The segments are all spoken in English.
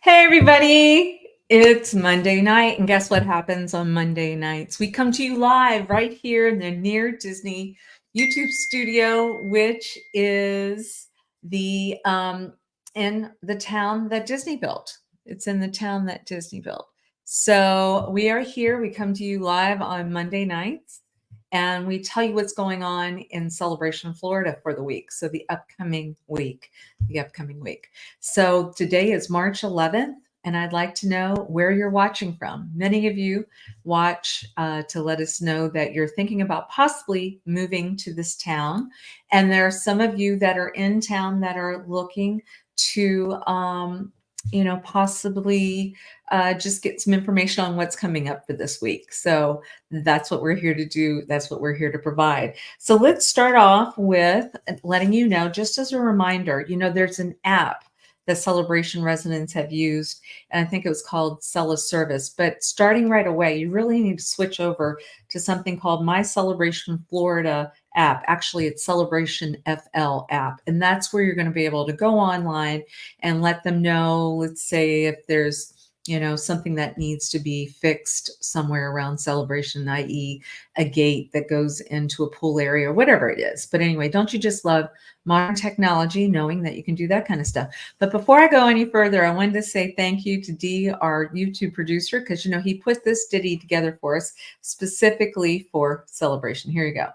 Hey everybody, it's Monday night, and guess what happens on Monday nights? We come to you live right here in the Near Disney YouTube studio, which is the in the town that Disney built. It's in the town that Disney built. So we are here. We come to you live on Monday nights, and we tell you what's going on in Celebration, Florida for the week. So the upcoming week. So today is March 11th, and I'd like to know where you're watching from. Many of you watch to let us know that you're thinking about possibly moving to this town. And there are some of you that are in town that are looking to, possibly just get some information on what's coming up for this week. So that's what we're here to do. That's what we're here to provide. So let's start off with letting you know, just as a reminder, there's an app that Celebration residents have used, and I think it was called Cella Service. But starting right away, you really need to switch over to something called My Celebration Florida app. Actually, it's Celebration FL app, and that's where you're going to be able to go online and let them know, let's say if there's something that needs to be fixed somewhere around Celebration, i.e. a gate that goes into a pool area or whatever it is. But anyway, don't you just love modern technology, knowing that you can do that kind of stuff? But before I go any further, I wanted to say thank you to D, our YouTube producer, because he put this ditty together for us specifically for Celebration. Here you go.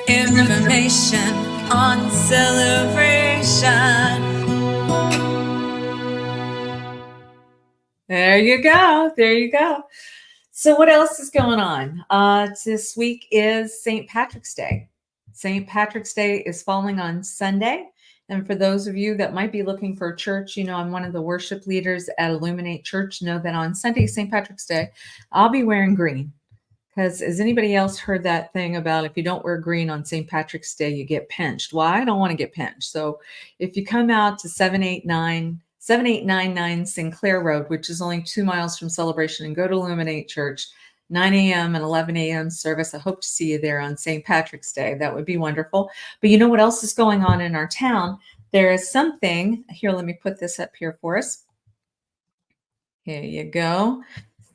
Information on Celebration. There you go. There you go. So what else is going on? This week is St. Patrick's Day. St. Patrick's Day is falling on Sunday. And for those of you that might be looking for a church, I'm one of the worship leaders at Illuminate Church. Know that on Sunday, St. Patrick's Day, I'll be wearing green. Because has anybody else heard that thing about if you don't wear green on St. Patrick's Day, you get pinched? Well, I don't want to get pinched. So if you come out to 7899 Sinclair Road, which is only 2 miles from Celebration, and go to Illuminate Church, 9 a.m. and 11 a.m. service. I hope to see you there on St. Patrick's Day. That would be wonderful. But you know what else is going on in our town? There is something here. Let me put this up here for us. Here you go.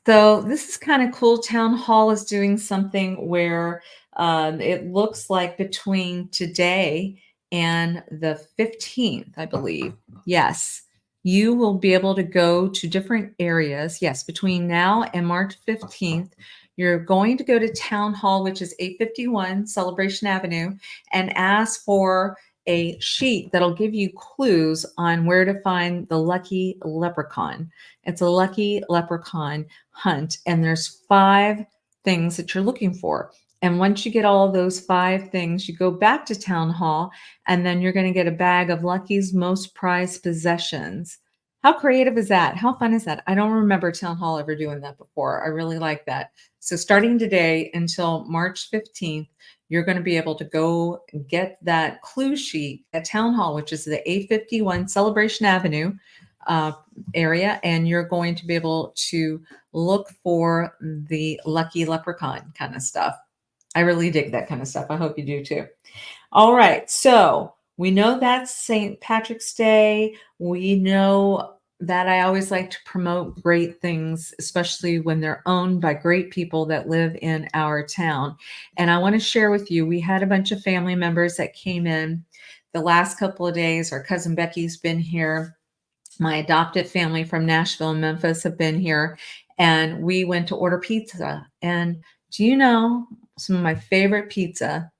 So this is kind of cool. Town Hall is doing something where it looks like between today and the 15th, I believe. Yes, you will be able to go to different areas. Yes, between now and March 15th, you're going to go to Town Hall, which is 851 Celebration Avenue, and ask for a sheet that'll give you clues on where to find the lucky leprechaun. It's a lucky leprechaun hunt, and there's 5 things that you're looking for. And once you get all of those 5 things, you go back to Town Hall, and then you're going to get a bag of Lucky's most prized possessions. How creative is that? How fun is that? I don't remember Town Hall ever doing that before. I really like that. So starting today until March 15th, you're going to be able to go get that clue sheet at Town Hall, which is the 851 Celebration Avenue area, and you're going to be able to look for the lucky leprechaun kind of stuff. I really dig that kind of stuff. I hope you do too. All right, so we know that's St. Patrick's Day. We know that I always like to promote great things, especially when they're owned by great people that live in our town. And I want to share with you, we had a bunch of family members that came in the last couple of days. Our cousin Becky's been here. My adopted family from Nashville and Memphis have been here. And we went to order pizza. And do you know, some of my favorite pizza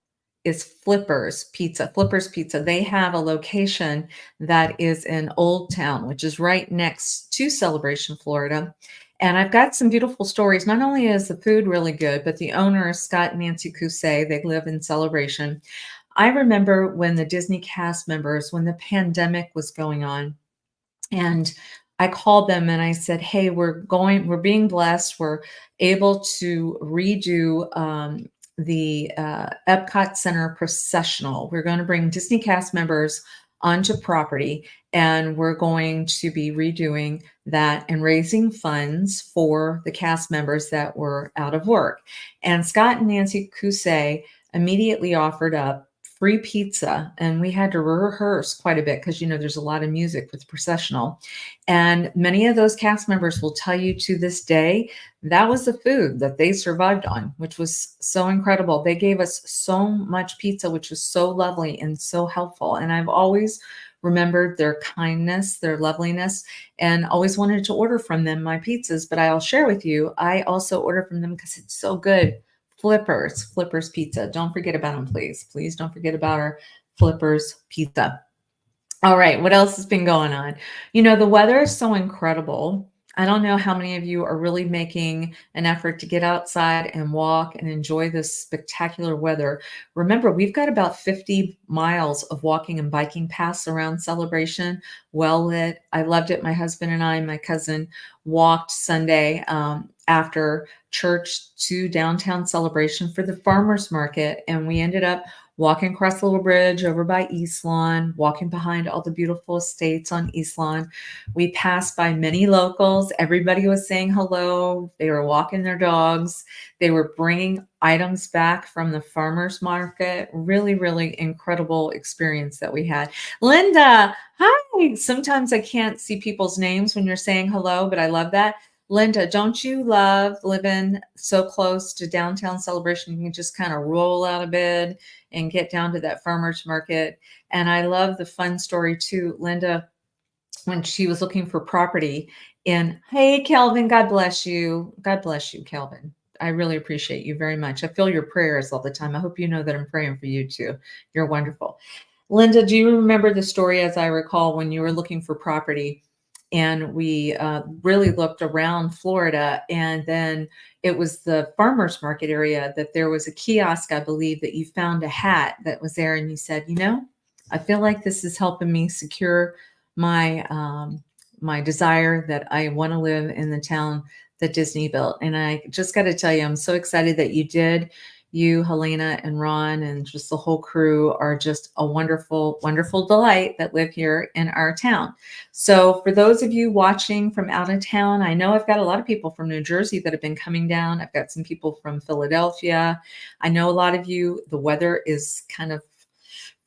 is Flipper's Pizza. Flipper's Pizza. They have a location that is in Old Town, which is right next to Celebration, Florida. And I've got some beautiful stories. Not only is the food really good, but the owner is Scott and Nancy 𝐤𝐬𝐫. They live in Celebration. I remember when the Disney cast members, when the pandemic was going on, and I called them and I said, hey, we're being blessed. We're able to redo the Epcot Center processional. We're going to bring Disney cast members onto property, and we're going to be redoing that and raising funds for the cast members that were out of work. And Scott and Nancy 𝐤𝐬𝐫 immediately offered up free pizza, and we had to rehearse quite a bit because, there's a lot of music with processional. And many of those cast members will tell you to this day that was the food that they survived on, which was so incredible. They gave us so much pizza, which was so lovely and so helpful. And I've always remembered their kindness, their loveliness, and always wanted to order from them my pizzas. But I'll share with you, I also order from them because it's so good. Flippers Pizza. Don't forget about them, please. Please don't forget about our Flippers Pizza. All right, what else has been going on? The weather is so incredible. I don't know how many of you are really making an effort to get outside and walk and enjoy this spectacular weather. Remember, we've got about 50 miles of walking and biking paths around Celebration, well lit. I loved it. My husband and I and my cousin walked Sunday after church to downtown Celebration for the farmers market, and we ended up walking across the little bridge over by East Lawn, walking behind all the beautiful estates on East Lawn. We passed by many locals. Everybody was saying hello. They were walking their dogs. They were bringing items back from the farmers market. Really, really incredible experience that we had. Linda, hi. Sometimes I can't see people's names when you're saying hello, but I love that. Linda, don't you love living so close to downtown Celebration? You can just kind of roll out of bed and get down to that farmer's market. And I love the fun story too. Linda, when she was looking for property hey, Kelvin, God bless you. God bless you, Kelvin. I really appreciate you very much. I feel your prayers all the time. I hope you know that I'm praying for you too. You're wonderful. Linda, do you remember the story, as I recall, when you were looking for property and we really looked around Florida, and then it was the farmers market area that there was a kiosk, I believe, that you found a hat that was there, and you said, I feel like this is helping me secure my my desire that I want to live in the town that Disney built. And I just got to tell you, I'm so excited that you did. You, Helena, and Ron, and just the whole crew are just a wonderful, wonderful delight that live here in our town. So for those of you watching from out of town, I know I've got a lot of people from New Jersey that have been coming down. I've got some people from Philadelphia. I know a lot of you, the weather is kind of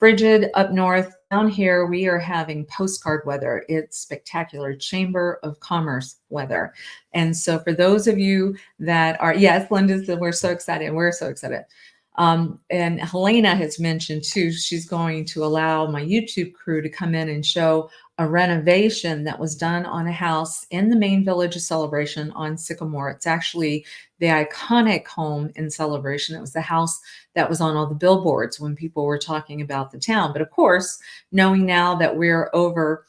frigid up north. Down here, we are having postcard weather. It's spectacular, Chamber of Commerce weather. And so for those of you that are, yes, Linda said, we're so excited. We're so excited. And Helena has mentioned too, she's going to allow my YouTube crew to come in and show a renovation that was done on a house in the main village of Celebration on Sycamore. It's actually the iconic home in Celebration. It was the house that was on all the billboards when people were talking about the town. But of course, knowing now that we're over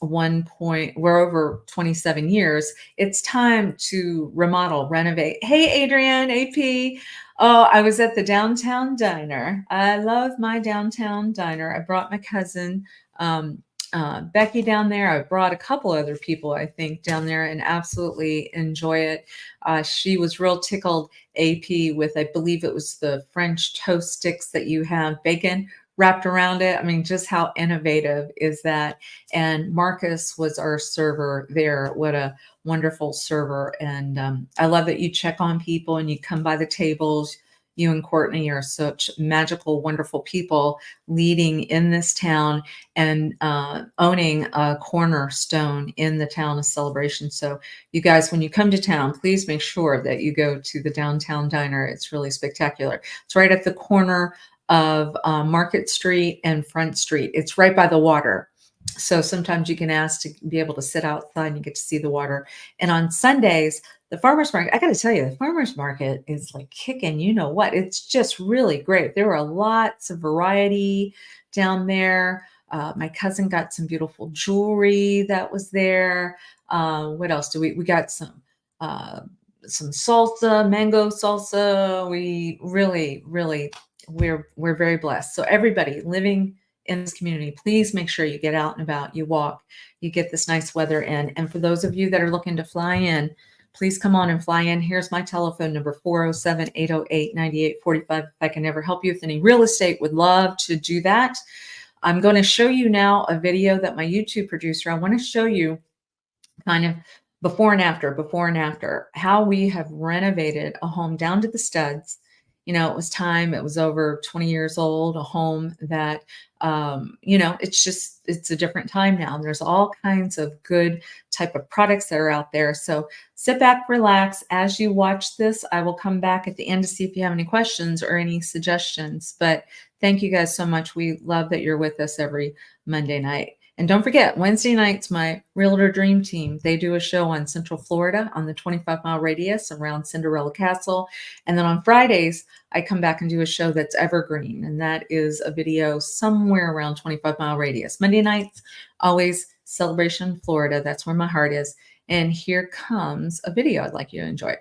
we're over 27 years, it's time to remodel, renovate. Hey, Adrian, AP. Oh, I was at the downtown diner. I love my downtown diner. I brought my cousin, Becky, down there. I brought a couple other people, I think, down there, and absolutely enjoy it. She was real tickled, AP, with, I believe it was the French toast sticks that you have bacon wrapped around it. I mean, just how innovative is that? And Marcus was our server there. What a wonderful server. And I love that you check on people and you come by the tables. You and Courtney are such magical, wonderful people leading in this town and owning a cornerstone in the town of Celebration. So you guys, when you come to town, please make sure that you go to the downtown diner. It's really spectacular. It's right at the corner of Market Street and Front Street. It's right by the water. So sometimes you can ask to be able to sit outside and you get to see the water. And on Sundays, the farmer's market, I got to tell you, the farmer's market is like kicking, you know what? It's just really great. There were lots of variety down there. My cousin got some beautiful jewelry that was there. What else do we got some salsa, mango salsa. We really, really, we're very blessed. So everybody living in this community, please make sure you get out and about, you walk, you get this nice weather in. And for those of you that are looking to fly in, please come on and fly in. Here's my telephone number, 407-808-9845. If I can ever help you with any real estate, would love to do that. I'm going to show you now a video that my YouTube producer, I want to show you kind of before and after, how we have renovated a home down to the studs. it was time. It was over 20 years old, a home that, it's a different time now. And there's all kinds of good type of products that are out there. So sit back, relax. As you watch this, I will come back at the end to see if you have any questions or any suggestions. But thank you guys so much. We love that you're with us every Monday night. And don't forget, Wednesday nights, my Realtor Dream Team, they do a show on Central Florida on the 25-mile radius around Cinderella Castle. And then on Fridays, I come back and do a show that's evergreen. And that is a video somewhere around 25-mile radius. Monday nights, always Celebration, Florida. That's where my heart is. And here comes a video I'd like you to enjoy.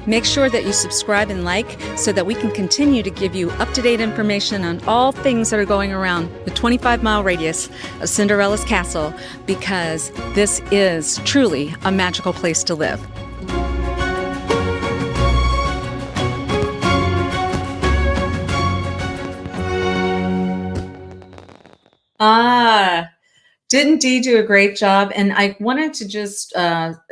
Make sure that you subscribe and like so that we can continue to give you up-to-date information on all things that are going around the 25-mile radius of Cinderella's castle, because this is truly a magical place to live. Didn't Dee do a great job? And I wanted to just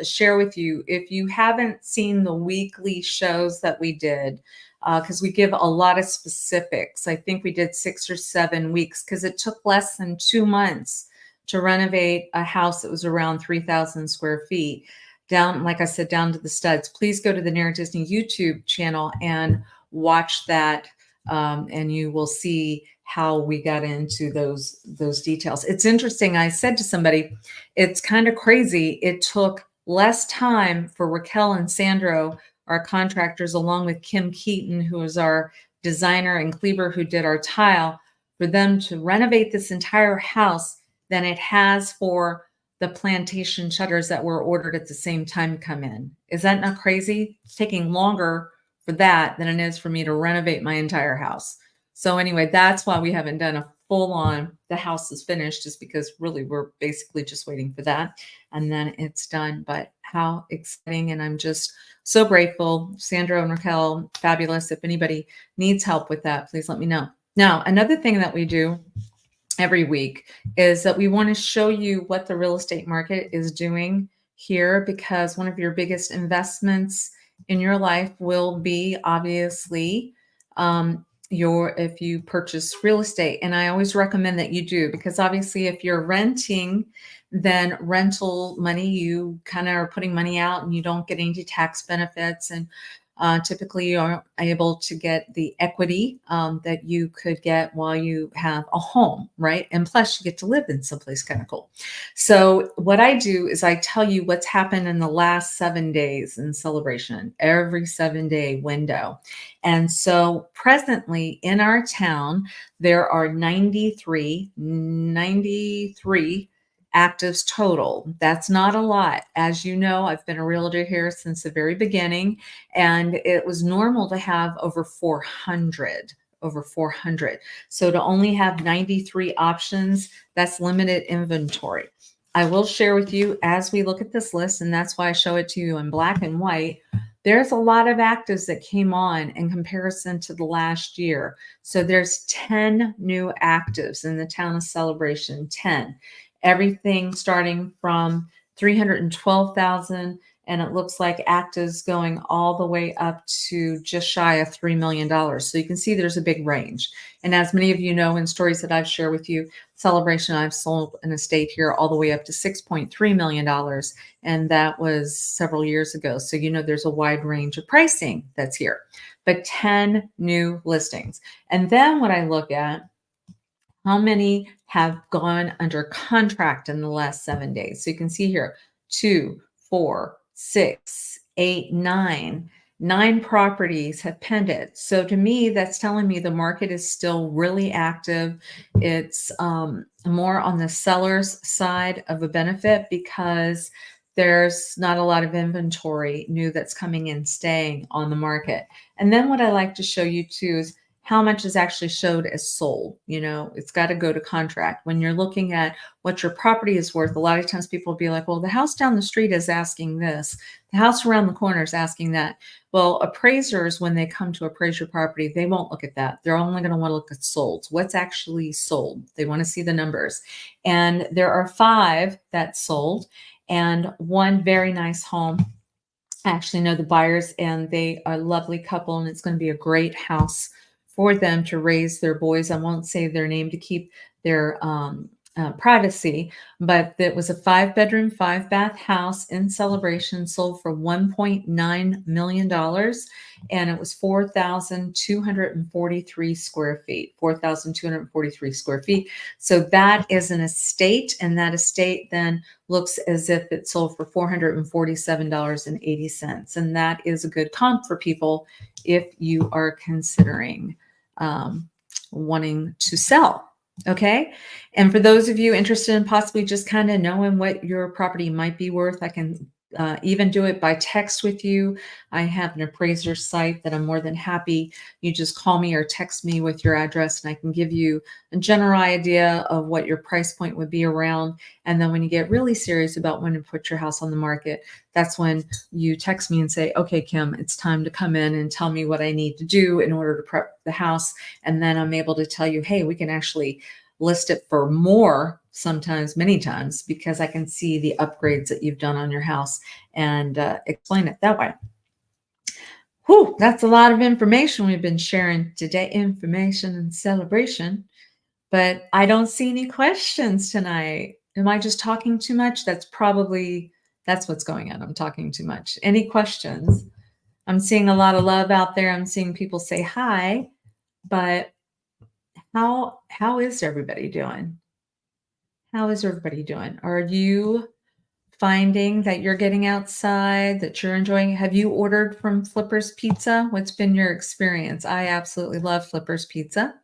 share with you, if you haven't seen the weekly shows that we did, because we give a lot of specifics. I think we did 6 or 7 weeks because it took less than 2 months to renovate a house that was around 3,000 square feet. Down, like I said, down to the studs. Please go to the Narra Disney YouTube channel and watch that and you will see how we got into those details. It's interesting. I said to somebody, it's kind of crazy. It took less time for Raquel and Sandro, our contractors, along with Kim Keaton, who is our designer, and Kleber, who did our tile, for them to renovate this entire house than it has for the plantation shutters that were ordered at the same time come in. Is that not crazy? It's taking longer for that than it is for me to renovate my entire house. So anyway, that's why we haven't done a full on, the house is finished, is because really we're basically just waiting for that and then it's done. But how exciting. And I'm just so grateful. Sandro and Raquel, fabulous. If anybody needs help with that, please let me know. Now, another thing that we do every week is that we want to show you what the real estate market is doing here, because one of your biggest investments in your life will be obviously if you purchase real estate. And I always recommend that you do, because obviously if you're renting, then rental money, you kind of are putting money out and you don't get any tax benefits. And typically you aren't able to get the equity that you could get while you have a home, right? And plus you get to live in someplace kind of cool. So what I do is I tell you what's happened in the last 7 days in celebration, every 7-day window. And so presently in our town, there are 93 actives total. That's not a lot. As you know, I've been a realtor here since the very beginning, and it was normal to have over 400. So to only have 93 options, that's limited inventory. I will share with you as we look at this list, and that's why I show it to you in black and white. There's a lot of actives that came on in comparison to the last year. So there's 10 new actives in the town of Celebration, 10. Everything starting from 312,000, and it looks like actives going all the way up to just shy of $3 million. So you can see there's a big range. And as many of you know, in stories that I've shared with you, Celebration, I've sold an estate here all the way up to $6.3 million. And that was several years ago. So you know there's a wide range of pricing that's here, but 10 new listings. And then what I look at, how many have gone under contract in the last 7 days? So you can see here, 2, 4, 6, 8, 9. 9 properties have pended. So to me, that's telling me the market is still really active. It's more on the seller's side of a benefit, because there's not a lot of inventory new that's coming in, staying on the market. And then what I like to show you too is how much is actually showed as sold. You know, it's got to go to contract. When you're looking at what your property is worth, a lot of times people will be like, well, the house down the street is asking this. The house around the corner is asking that. Well, appraisers, when they come to appraise your property, they won't look at that. They're only going to want to look at sold. What's actually sold? They want to see the numbers. And there are 5 that sold, and 1 very nice home. I actually know the buyers, and they are a lovely couple, and it's going to be a great house for them to raise their boys. I won't say their name to keep their privacy, but it was a 5-bedroom, 5-bath house in Celebration, sold for $1.9 million. And it was 4,243 square feet, 4,243 square feet. So that is an estate, and that estate then looks as if it sold for $447.80. And that is a good comp for people if you are considering wanting to sell. Okay. And for those of you interested in possibly just kind of knowing what your property might be worth, I can even do it by text with you. I have an appraiser site that I'm more than happy. You just call me or text me with your address, and I can give you a general idea of what your price point would be around. And then when you get really serious about when to put your house on the market, that's when you text me and say, okay, Kim, it's time to come in and tell me what I need to do in order to prep the house. And then I'm able to tell you, hey, we can actually list it for more, sometimes many times, because I can see the upgrades that you've done on your house and explain it that way. Whew, that's a lot of information we've been sharing today, information and celebration, but I don't see any questions tonight. Am I just talking too much? That's what's going on. I'm talking too much. Any questions? I'm seeing a lot of love out there. I'm seeing people say hi. But how is everybody doing? How is everybody doing? Are you finding that you're getting outside, that you're enjoying? Have you ordered from Flipper's Pizza? What's been your experience? I absolutely love Flipper's Pizza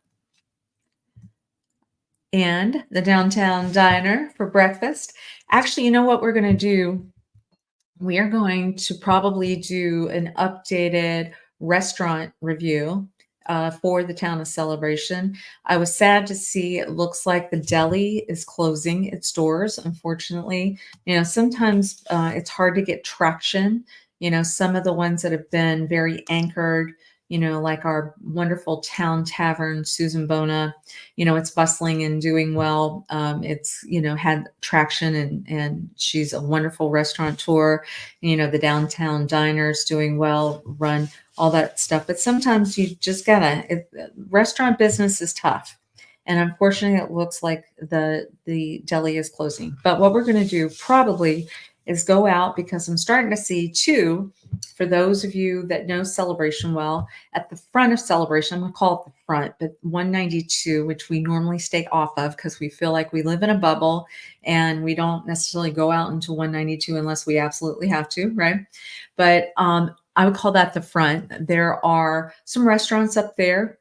and the Downtown Diner for breakfast. Actually, you know what we're going to do? We are going to probably do an updated restaurant review for the town of Celebration. I was sad to see it looks like the deli is closing its doors, unfortunately. Sometimes it's hard to get traction. Some of the ones that have been very anchored, like our wonderful town tavern, Susan Bona, it's bustling and doing well. It's, had traction and she's a wonderful restaurateur. The downtown diners doing well, run all that stuff. But sometimes you just restaurant business is tough. And unfortunately, it looks like the deli is closing. But what we're going to do probably is go out, because I'm starting to see too, for those of you that know Celebration well, at the front of Celebration, I'm going to call it the front, but 192, which we normally stay off of because we feel like we live in a bubble and we don't necessarily go out into 192 unless we absolutely have to, right? But I would call that the front. There are some restaurants up there.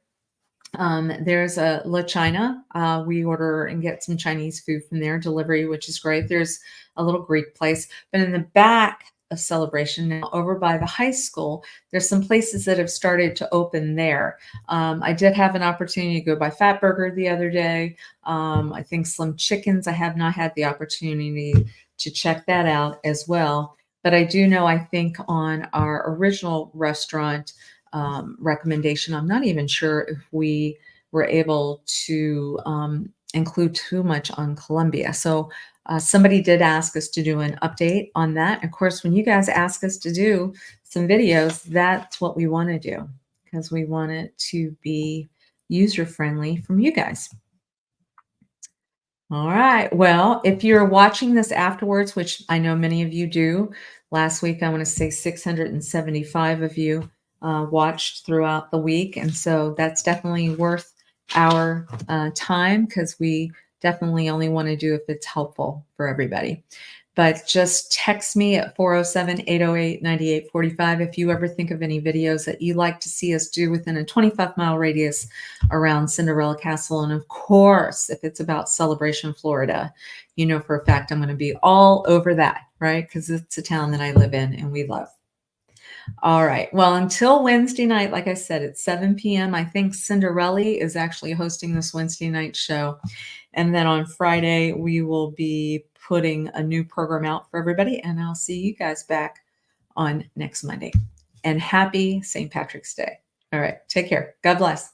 There's a La China. We order and get some Chinese food from there, delivery, which is great. There's a little Greek place. But in the back of Celebration, now over by the high school, there's some places that have started to open there. I did have an opportunity to go by Fat Burger the other day. I think Slim Chickens, I have not had the opportunity to check that out as well. But I do know, I think on our original restaurant recommendation, I'm not even sure if we were able to include too much on Columbia. So somebody did ask us to do an update on that. Of course, when you guys ask us to do some videos, that's what we want to do, because we want it to be user-friendly from you guys. All right. Well, if you're watching this afterwards, which I know many of you do, last week, I want to say 675 of you watched throughout the week. And so that's definitely worth our time, because we definitely only want to do if it's helpful for everybody. But just text me at 407-808-9845 if you ever think of any videos that you'd like to see us do within a 25-mile radius around Cinderella Castle. And of course, if it's about Celebration, Florida, you know for a fact I'm going to be all over that, right? Because it's a town that I live in and we love. All right. Well, until Wednesday night, like I said, it's 7 p.m. I think Cinderella is actually hosting this Wednesday night show. And then on Friday, we will be putting a new program out for everybody. And I'll see you guys back on next Monday. And happy St. Patrick's Day. All right. Take care. God bless.